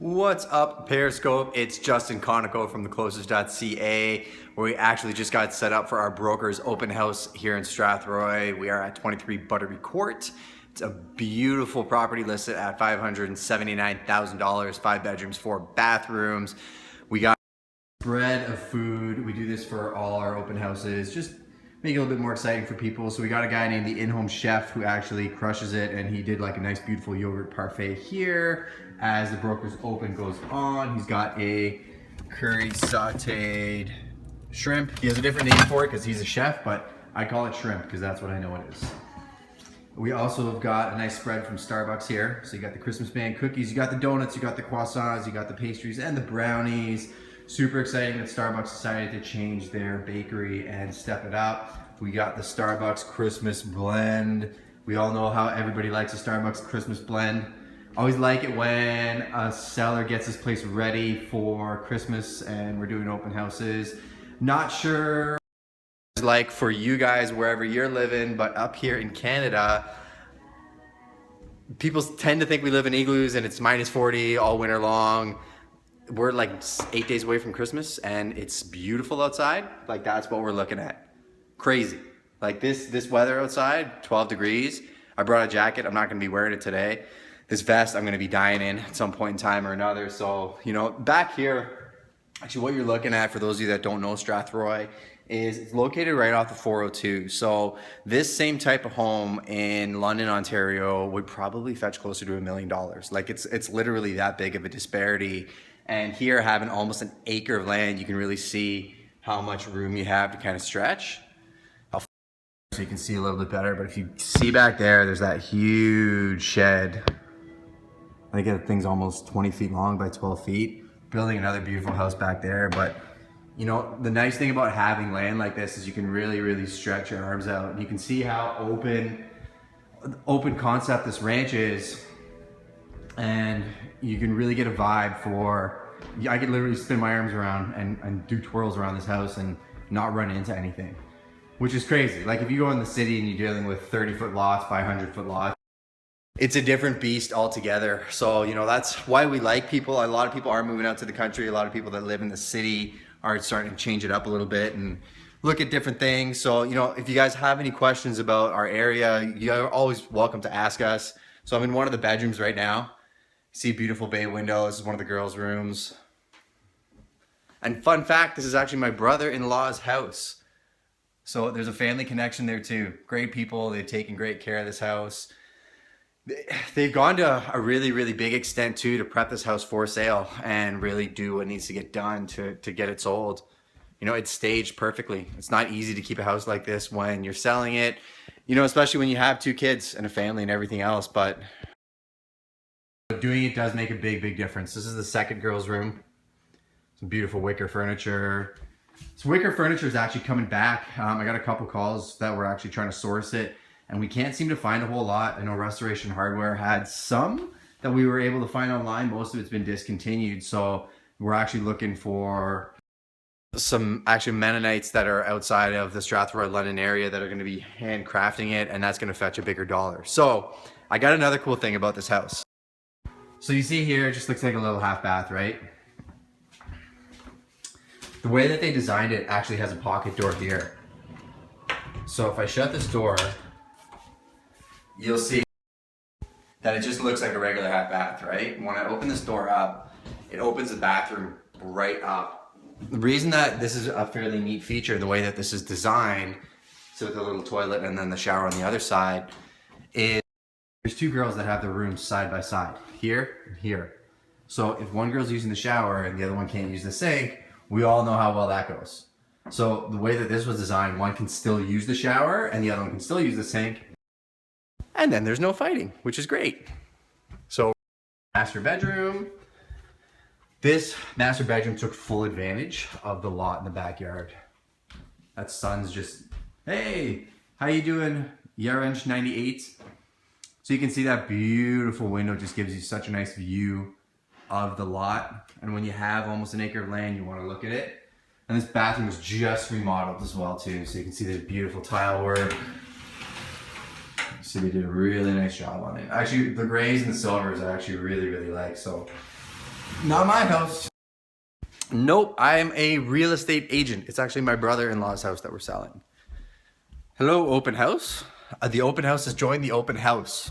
What's up, Periscope? It's Justin Conoco from TheClosersTeam, where we actually just got set up for our broker's open house here in Strathroy. We are at 23 Buttery Court. It's a beautiful property listed at $579,000, 5 bedrooms, 4 bathrooms. We got spread of food. We do this for all our open houses, just make it a little bit more exciting for people. So we got a guy named the in-home chef who actually crushes it, and he did like a nice beautiful yogurt parfait here as the broker's open goes on. He's got a curry sauteed shrimp. He has a different name for it because he's a chef, but I call it shrimp because that's what I know it is. We also have got a nice spread from Starbucks here. So you got the Christmas band cookies, you got the donuts, you got the croissants, you got the pastries and the brownies. Super exciting that Starbucks decided to change their bakery and step it up. We got the Starbucks Christmas blend. We all know how everybody likes a Starbucks Christmas blend. Always like it when a seller gets this place ready for Christmas and we're doing open houses. Not sure it's like for you guys wherever you're living, but up here in Canada, people tend to think we live in igloos and it's minus 40 all winter long. We're like 8 days away from Christmas and it's beautiful outside. Like that's what we're looking at. Crazy. Like this weather outside, 12 degrees. I brought a jacket. I'm not gonna be wearing it today. This vest I'm gonna be dying in at some point in time or another. So, you know, back here, actually what you're looking at for those of you that don't know Strathroy is it's located right off the 402. So this same type of home in London, Ontario would probably fetch closer to $1 million. Like it's literally that big of a disparity. And here, having almost an acre of land, you can really see how much room you have to kind of stretch. So you can see a little bit better, but if you see back there, there's that huge shed. I think that thing's almost 20 feet long by 12 feet. Building another beautiful house back there. But you know, the nice thing about having land like this is you can really stretch your arms out. And you can see how open concept this ranch is. And you can really get a vibe for, I could literally spin my arms around and do twirls around this house and not run into anything, which is crazy. Like if you go in the city and you're dealing with 30-foot lots by 100-foot lots, it's a different beast altogether. So, you know, that's why we like people. A lot of people are moving out to the country. A lot of people that live in the city are starting to change it up a little bit and look at different things. So, you know, if you guys have any questions about our area, you're always welcome to ask us. So I'm in one of the bedrooms right now. See beautiful bay windows. This is one of the girls' rooms. And fun fact, this is actually my brother-in-law's house. So there's a family connection there too. Great people, they've taken great care of this house. They've gone to a really big extent too to prep this house for sale and really do what needs to get done to get it sold. You know, it's staged perfectly. It's not easy to keep a house like this when you're selling it, you know, especially when you have 2 kids and a family and everything else, but doing it does make a big difference. This is the second girl's room. Some beautiful wicker furniture. This wicker furniture is actually coming back. I got a couple calls that were actually trying to source it and we can't seem to find a whole lot. I know Restoration Hardware had some that we were able to find online. Most of it's been discontinued. So we're actually looking for some actually Mennonites that are outside of the Strathroy, London area that are going to be handcrafting it, and that's going to fetch a bigger dollar. So I got another cool thing about this house. So you see here, it just looks like a little half bath, right? The way that they designed it actually has a pocket door here. So if I shut this door, you'll see that it just looks like a regular half bath, right? When I open this door up, it opens the bathroom right up. The reason that this is a fairly neat feature, the way that this is designed, so with the little toilet and then the shower on the other side, is there's 2 girls that have their rooms side by side, here and here. So if one girl's using the shower and the other one can't use the sink, we all know how well that goes. So the way that this was designed, one can still use the shower and the other one can still use the sink. And then there's no fighting, which is great. So master bedroom. This master bedroom took full advantage of the lot in the backyard. That sun's just, hey, how you doing, Yarench 98? So you can see that beautiful window just gives you such a nice view of the lot. And when you have almost an acre of land, you want to look at it. And this bathroom was just remodeled as well too. So you can see there's beautiful tile work. So they did a really nice job on it. Actually, the grays and the silvers I actually really like. So Not my house. Nope, I am a real estate agent. It's actually my brother-in-law's house that we're selling. Hello, open house. The open house has joined the open house.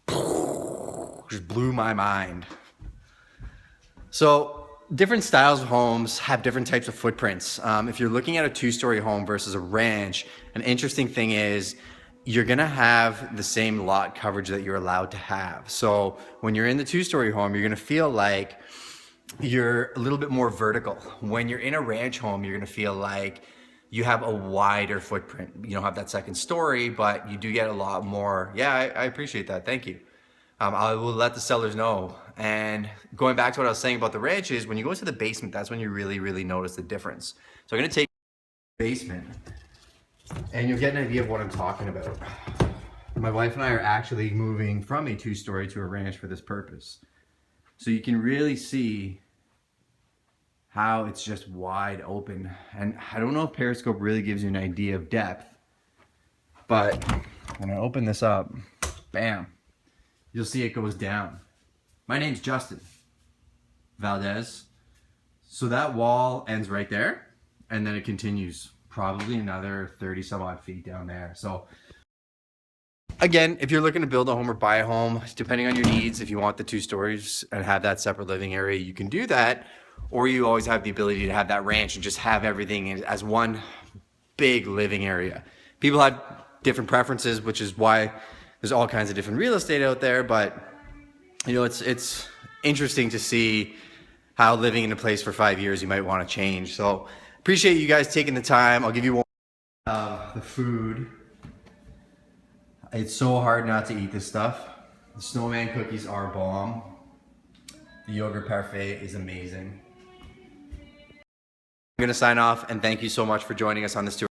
Just blew my mind. So different styles of homes have different types of footprints. If you're looking at a two-story home versus a ranch, an interesting thing is you're gonna have the same lot coverage that you're allowed to have. So when you're in the two-story home, you're gonna feel like you're a little bit more vertical. When you're in a ranch home, you're gonna feel like you have a wider footprint. You don't have that second story, but you do get a lot more. Yeah, I appreciate that, thank you. I will let the sellers know. And going back to what I was saying about the ranches, when you go into the basement, that's when you really notice the difference. So I'm gonna take the basement and you'll get an idea of what I'm talking about. My wife and I are actually moving from a two-story to a ranch for this purpose. So you can really see how it's just wide open. And I don't know if Periscope really gives you an idea of depth, but when I open this up, bam, you'll see it goes down. My name's Justin Valdez. So that wall ends right there, and then it continues probably another 30 some odd feet down there. So again, if you're looking to build a home or buy a home, depending on your needs, if you want the 2 stories and have that separate living area, you can do that. Or you always have the ability to have that ranch and just have everything as one big living area. People have different preferences, which is why there's all kinds of different real estate out there. But you know, it's interesting to see how living in a place for 5 years you might want to change. So appreciate you guys taking the time. I'll give you one of the food. It's so hard not to eat this stuff. The snowman cookies are bomb. The yogurt parfait is amazing. I'm gonna sign off and thank you so much for joining us on this tour.